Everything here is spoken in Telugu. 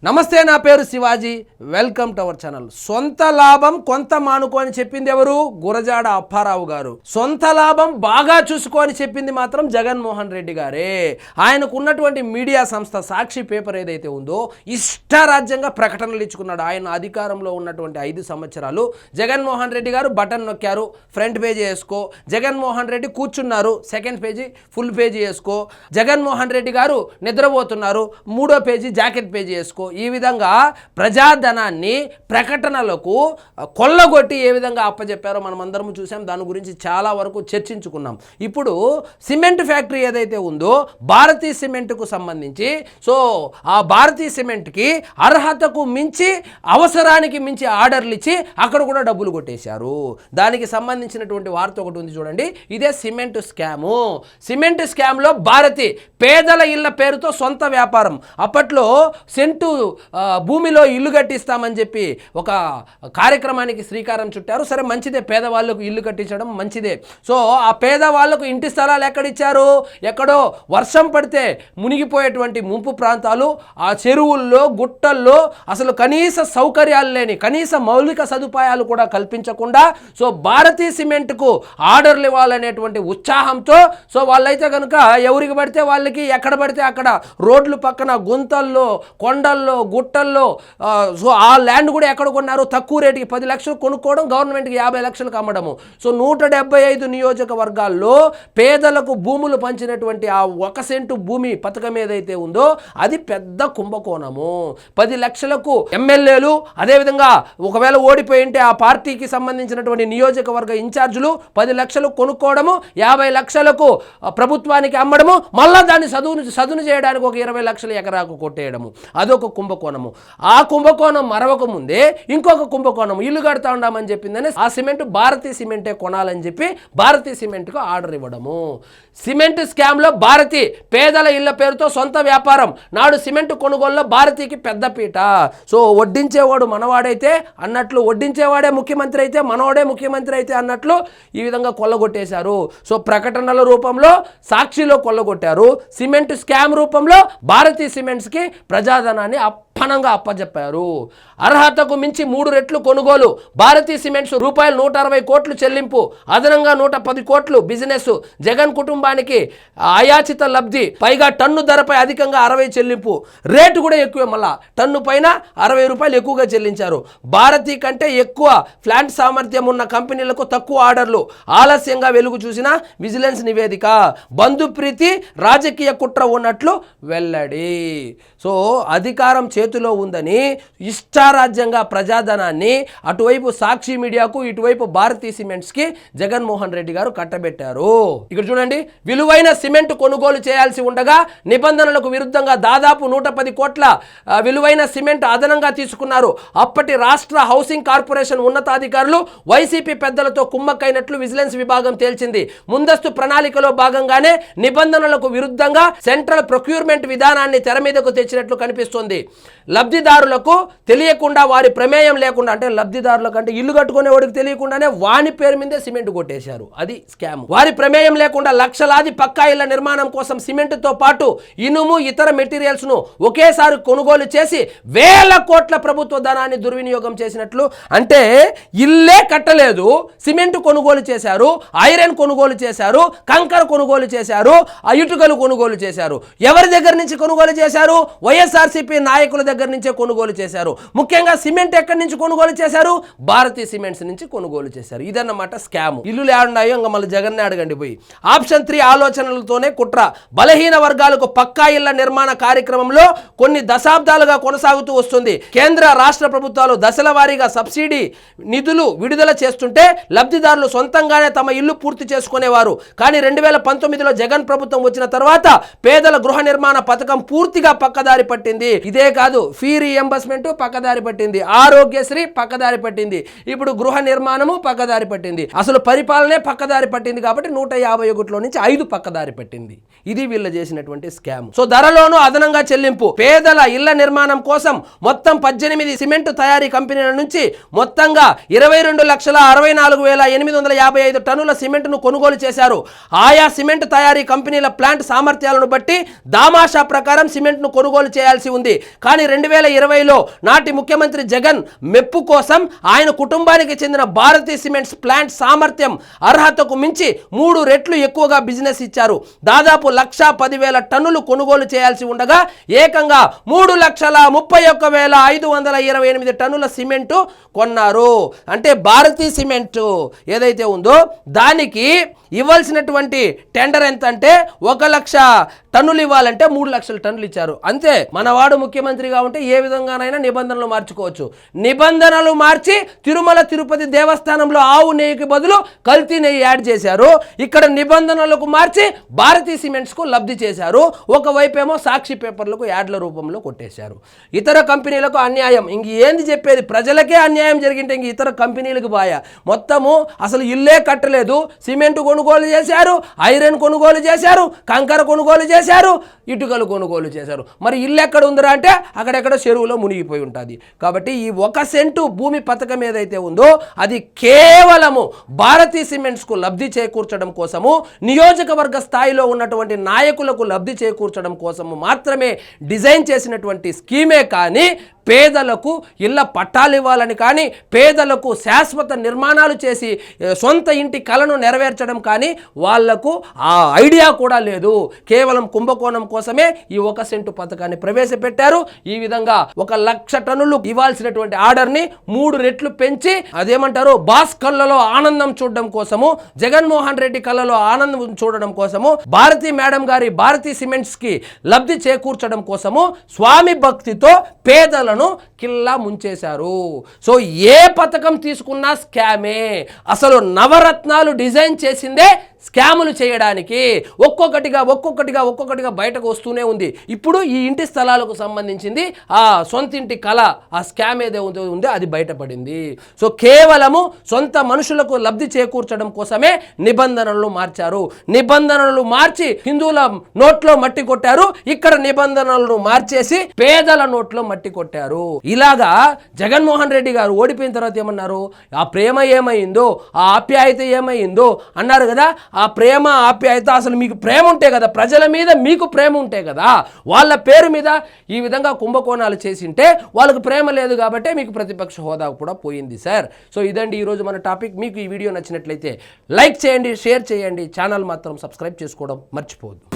నమస్తే, నా పేరు Shivaji. Welcome to our channel. సొంత లాభం కొంత మానుకో అని చెప్పింది ఎవరు? గురజాడ అప్పారావు గారు. సొంత లాభం బాగా చూసుకో అని చెప్పింది మాత్రం జగన్మోహన్ రెడ్డి గారే. ఆయనకు ఉన్నటువంటి మీడియా సంస్థ సాక్షి పేపర్ ఏదైతే ఉందో ఇష్టారాజ్యంగా ప్రకటనలు ఇచ్చుకున్నాడు. ఆయన అధికారంలో ఉన్నటువంటి 5 సంవత్సరాలు జగన్మోహన్ రెడ్డి గారు బటన్ నొక్కారు, ఫ్రంట్ పేజీ వేసుకో. జగన్మోహన్ రెడ్డి కూర్చున్నారు, సెకండ్ పేజీ ఫుల్ పేజీ వేసుకో. జగన్మోహన్ రెడ్డి గారు నిద్రపోతున్నారు, 3వ పేజీ జాకెట్ పేజీ వేసుకో. ఈ విధంగా ప్రజాధనాన్ని ప్రకటనలకు కొల్లగొట్టి ఏ విధంగా అప్పచెప్పారో మనం అందరం చూసాం. దాని గురించి చాలా వరకు చర్చించుకున్నాం. ఇప్పుడు సిమెంట్ ఫ్యాక్టరీ ఏదైతే ఉందో భారతీ సిమెంట్కు సంబంధించి, సో ఆ భారతీ సిమెంట్కి అర్హతకు మించి అవసరానికి మించి ఆర్డర్లు ఇచ్చి అక్కడ కూడా డబ్బులు కొట్టేశారు. దానికి సంబంధించినటువంటి వార్త ఒకటి ఉంది చూడండి. ఇదే సిమెంట్ స్కాము. సిమెంట్ స్కామ్లో భారతి పేదల ఇళ్ల పేరుతో సొంత వ్యాపారం. అప్పట్లో సెంటు భూమిలో ఇల్లు కట్టిస్తామని చెప్పి ఒక కార్యక్రమానికి శ్రీకారం చుట్టారు. సరే, మంచిదే, పేదవాళ్ళకు ఇల్లు కట్టించడం మంచిదే. సో ఆ పేదవాళ్ళకు ఇంటి స్థలాలు ఎక్కడిచ్చారు? ఎక్కడో వర్షం పడితే మునిగిపోయేటువంటి ముంపు ప్రాంతాలు, ఆ చెరువుల్లో గుట్టల్లో అసలు కనీస సౌకర్యాలు లేని, కనీస మౌలిక సదుపాయాలు కూడా కల్పించకుండా సో భారతీ సిమెంట్కు ఆర్డర్లు ఇవ్వాలనేటువంటి ఉత్సాహంతో సో వాళ్ళైతే కనుక ఎవరికి పడితే వాళ్ళకి ఎక్కడ పడితే అక్కడ రోడ్లు పక్కన గుంతల్లో, కొండల్లో, గుట్టల్లో, సో ఆ ల్యాండ్ కూడా ఎక్కడ కొన్నారు? తక్కువ రేటుకి 10 లక్షలు కొనుక్కోవడం, గవర్నమెంట్కి 50 లక్షలకు అమ్మడము. సో 175 నియోజకవర్గాల్లో పేదలకు భూములు పంచినటువంటి ఆ 1 సెంటు భూమి పథకం ఏదైతే ఉందో అది పెద్ద కుంభకోణము. 10 లక్షలకు ఎమ్మెల్యేలు, అదేవిధంగా ఒకవేళ ఓడిపోయి ఉంటే ఆ పార్టీకి సంబంధించినటువంటి నియోజకవర్గ ఇన్ఛార్జీలు 10 లక్షలు కొనుక్కోవడము, 50 లక్షలకు ప్రభుత్వానికి అమ్మడము, మళ్ళా దాన్ని సదును చేయడానికి ఒక 20 లక్షలు ఎకరాకు కొట్టేయడము. అదొక కుంభకోణము. ఆ కుంభకోణం మరవక ముందే ఇంకొక కుంభకోణం, ఇల్లు కడతా ఉండామని చెప్పిందని ఆ సిమెంట్ భారతీ సిమెంటే కొనాలని చెప్పి భారతీ సిమెంట్కు ఆర్డర్ ఇవ్వడము. సిమెంట్ స్కామ్లో భారతి పేదల ఇళ్ల పేరుతో సొంత వ్యాపారం. నాడు సిమెంట్ కొనుగోలులో భారతీకి పెద్దపీట. సో వడ్డించేవాడు మనవాడైతే అన్నట్లు, వడ్డించేవాడే ముఖ్యమంత్రి అయితే మనవాడే ముఖ్యమంత్రి అయితే అన్నట్లు ఈ విధంగా కొల్లగొట్టేశారు. సో ప్రకటనల రూపంలో సాక్షిలో కొల్లగొట్టారు. సిమెంట్ స్కామ్ రూపంలో భారతీ సిమెంట్స్కి ప్రజాధనాన్ని అప్పనంగా అప్పజెప్పారు. అర్హతకు మించి 3 రెట్లు కొనుగోలు. భారతీ సిమెంట్స్ రూపాయలు 160 కోట్లు చెల్లింపు, అదనంగా 110 కోట్లు బిజినెస్. జగన్ కుటుంబానికి అయాచిత లబ్ధి, పైగా టన్ను ధరపై అధికంగా 60 చెల్లింపు. రేటు కూడా ఎక్కువే, మళ్ళా టన్ను పైన 60 రూపాయలు ఎక్కువగా చెల్లించారు. భారతీ కంటే ఎక్కువ ప్లాంట్ సామర్థ్యం ఉన్న కంపెనీలకు తక్కువ ఆర్డర్లు. ఆలస్యంగా వెలుగు చూసిన విజిలెన్స్ నివేదిక. బంధుప్రీతి రాజకీయ కుట్ర ఉన్నట్లు వెల్లడి. సో అధికారం చేతిలో ఉందని ఇష్టారాజ్యంగా ప్రజాధనాన్ని అటువైపు సాక్షి మీడియాకు, ఇటువైపు భారతీ సిమెంట్స్కి జగన్మోహన్ రెడ్డి గారు కట్టబెట్టారు. ఇక్కడ చూడండి, విలువైన సిమెంట్ కొనుగోలు చేయాల్సి ఉండగా నిబంధనలకు విరుద్ధంగా దాదాపు 110 కోట్ల విలువైన సిమెంట్ అదనంగా తీసుకున్నారు. అప్పటి రాష్ట్ర హౌసింగ్ కార్పొరేషన్ ఉన్నతాధికారులు వైసీపీ పెద్దలతో కుమ్మక్కైనట్లు విజిలెన్స్ విభాగం తేల్చింది. ముందస్తు ప్రణాళికలో భాగంగానే నిబంధనలకు విరుద్ధంగా సెంట్రల్ ప్రొక్యూర్మెంట్ విధానాన్ని తెర మీదకు తెచ్చినట్లు కనిపిస్తోంది. లబ్ధిదారులకు తెలియకుండా, వారి ప్రమేయం లేకుండా, అంటే లబ్ధిదారులకు అంటే ఇల్లు కట్టుకునే వాడికి తెలియకుండానే వాని పేరు మీదే సిమెంట్ కొట్టేశారు. అది స్కామ్. వారి ప్రమేయం లేకుండా లక్షలాది పక్కా ఇళ్ల నిర్మాణం కోసం సిమెంట్తో పాటు ఇనుము, ఇతర మెటీరియల్స్ ను ఒకేసారి కొనుగోలు చేసి వేల కోట్ల ప్రభుత్వ ధనాన్ని దుర్వినియోగం చేసినట్లు. అంటే ఇల్లే కట్టలేదు, సిమెంట్ కొనుగోలు చేశారు, ఐరన్ కొనుగోలు చేశారు, కంకర కొనుగోలు చేశారు, ఇటుకలు కొనుగోలు చేశారు. ఎవరి దగ్గర నుంచి కొనుగోలు చేశారు? వైఎస్ఆర్సీపీ నాయకుల దగ్గర నుంచే కొనుగోలు చేశారు. ముఖ్యంగా సిమెంట్ ఎక్కడి నుంచి కొనుగోలు చేశారు? భారతీ సిమెంట్స్ నుంచి కొనుగోలు చేశారు. ఇదన్నమాట స్కామ్. ఇల్లులు ఏడున్నాయో ఇంకా మళ్ళీ జగన్నే అడగండి పోయి. ఆప్షన్ 3 ఆలోచనలతోనే కుట్ర. బలహీన వర్గాలకు పక్కా ఇళ్ల నిర్మాణ కార్యక్రమంలో కొన్ని దశాబ్దాలుగా కొనసాగుతూ వస్తుంది. కేంద్ర రాష్ట్ర ప్రభుత్వాలు దశల వారీగా సబ్సిడీ నిధులు విడుదల చేస్తుంటే లబ్ధిదారులు సొంతంగానే తమ ఇల్లు పూర్తి చేసుకునేవారు. కానీ 2019లో జగన్ ప్రభుత్వం వచ్చిన తర్వాత పేదల గృహ నిర్మాణ పథకం పూర్తిగా పక్కదారి పట్టింది. ఇదే కాదు, ఫీ రీఎంబర్స్మెంట్ పక్కదారి పట్టింది, ఆరోగ్యశ్రీ పక్కదారి పట్టింది, ఇప్పుడు గృహ నిర్మాణము పక్కదారి పట్టింది, అసలు పరిపాలనే పక్కదారి పట్టింది. కాబట్టి 151లో నుంచి 5 పక్కదారి పట్టింది. ఇది వీళ్ళు చేసినటువంటి స్కామ్. సో ధరలోనూ అదనంగా చెల్లింపు. పేదల ఇళ్ల నిర్మాణం కోసం మొత్తం 18 సిమెంట్ తయారీ కంపెనీల నుంచి మొత్తంగా 22,64,855 టన్నుల సిమెంట్ను కొనుగోలు చేశారు. ఆయా సిమెంట్ తయారీ కంపెనీల ప్లాంట్ సామర్థ్యాలను బట్టి దామాషా ప్రకారం సిమెంట్ను కొనుగోలు చేయాల్సి ఉంది. కానీ 2020లో నాటి ముఖ్యమంత్రి జగన్ మెప్పు కోసం ఆయన కుటుంబానికి చెందిన భారతీ సిమెంట్స్ ప్లాంట్ సామర్థ్యం అర్హతకు మించి 3 రెట్లు ఎక్కువగా బిజినెస్ ఇచ్చారు. దాదాపు 1,10,000 టన్నులు కొనుగోలు చేయాల్సి ఉండగా ఏకంగా 3,31,528 టన్నుల సిమెంటు కొన్నారు. అంటే భారతీ సిమెంట్ ఏదైతే ఉందో దానికి ఇవ్వాల్సినటువంటి టెండర్ ఎంత అంటే 1,00,000 టన్నులు ఇవ్వాలంటే 3 లక్షల టన్నులు ఇచ్చారు. అంతే. మనవాడు ముఖ్యమంత్రిగా ఉంటే ఏ విధంగానైనా నిబంధనలు మార్చుకోవచ్చు. నిబంధనలు మార్చి తిరుమల తిరుపతి దేవస్థానంలో ఆవు నెయ్యికి బదులు కల్తీ నెయ్యి యాడ్ చేశారు. ఇక్కడ నిబంధనలకు మార్చి భారతీ సిమెంట్స్కు లబ్ధి చేశారు. ఒకవైపేమో సాక్షి పేపర్లకు యాడ్ల రూపంలో కొట్టేశారు. ఇతర కంపెనీలకు అన్యాయం. ఇంక ఏంది చెప్పేది? ప్రజలకే అన్యాయం జరిగింటే ఇంక ఇతర కంపెనీలకు బాయ. మొత్తము అసలు ఇల్లే కట్టలేదు, సిమెంట్ కొనుగోలు చేశారు, ఐరన్ కొనుగోలు చేశారు, కంకర కొనుగోలు చేశారు, ఇటుకలు కొనుగోలు చేశారు. మరి ఇల్లు ఎక్కడ ఉందిరా అంటే అక్కడెక్కడ చెరువులో మునిగిపోయి ఉంటుంది. కాబట్టి ఈ 1 సెంటు భూమి పథకం ఏదైతే ఉందో అది కేవలము భారతీ సిమెంట్స్కు లబ్ధి చేకూర్చడం కోసము, నియోజకవర్గ స్థాయిలో ఉన్నటువంటి నాయకులకు లబ్ధి చేకూర్చడం కోసము మాత్రమే డిజైన్ చేసినటువంటి స్కీమే కానీ పేదలకు ఇళ్ల పట్టాలు ఇవ్వాలని కానీ, పేదలకు శాశ్వత నిర్మాణాలు చేసి సొంత ఇంటి కలను నెరవేర్చడం కానీ వాళ్లకు ఆ ఐడియా కూడా లేదు. కేవలం కుంభకోణం కోసమే ఈ 1 సెంటు పథకాన్ని ప్రవేశపెట్టారు. ఈ విధంగా 1,00,000 టన్నులు ఇవ్వాల్సినటువంటి ఆర్డర్ని 3 రెట్లు పెంచి అదేమంటారు బాస్ కళ్ళలో ఆనందం చూడడం కోసము, జగన్మోహన్ రెడ్డి కళ్ళలో ఆనందం చూడడం కోసము, భారతీ మేడం గారి భారతీ సిమెంట్స్ కి లబ్ధి చేకూర్చడం కోసము స్వామి భక్తితో పేదలను కిల్లా ముంచేశారు. సో ఏ పథకం తీసుకున్నా స్కామే. అసలు నవరత్నాలు డిజైన్ చేసిందే స్కాములు చేయడానికి. ఒక్కొక్కటిగా బయటకు వస్తూనే ఉంది. ఇప్పుడు ఈ ఇంటి స్థలాలకు సంబంధించింది ఆ సొంత ఇంటి కళ, ఆ స్కామ్ ఏదైతే ఉందో అది బయటపడింది. సో కేవలము సొంత మనుషులకు లబ్ధి చేకూర్చడం కోసమే నిబంధనలు మార్చారు. నిబంధనలు మార్చి హిందువుల నోట్లో మట్టి కొట్టారు. ఇక్కడ నిబంధనలను మార్చేసి పేదల నోట్లో మట్టి కొట్టారు. ఇలాగా జగన్మోహన్ రెడ్డి గారు ఓడిపోయిన తర్వాత ఏమన్నారు? ఆ ప్రేమ ఏమైందో, ఆ ఆప్యాయత ఏమైందో అన్నారు కదా. ఆ ప్రేమ ఆప్యాయత, అసలు మీకు ప్రేమ ఉంటే కదా, ప్రజల మీద మీకు ప్రేమ ఉంటే కదా, వాళ్ళ పేరు మీద ఈ విధంగా కుంభకోణాలు చేసింటే వాళ్ళకు ప్రేమ లేదు కాబట్టి మీకు ప్రతిపక్ష హోదా కూడా పోయింది సార్. సో ఇదండి ఈరోజు మన టాపిక్. మీకు ఈ వీడియో నచ్చినట్లయితే లైక్ చేయండి, షేర్ చేయండి, ఛానల్ మాత్రం సబ్స్క్రైబ్ చేసుకోవడం మర్చిపోవద్దు.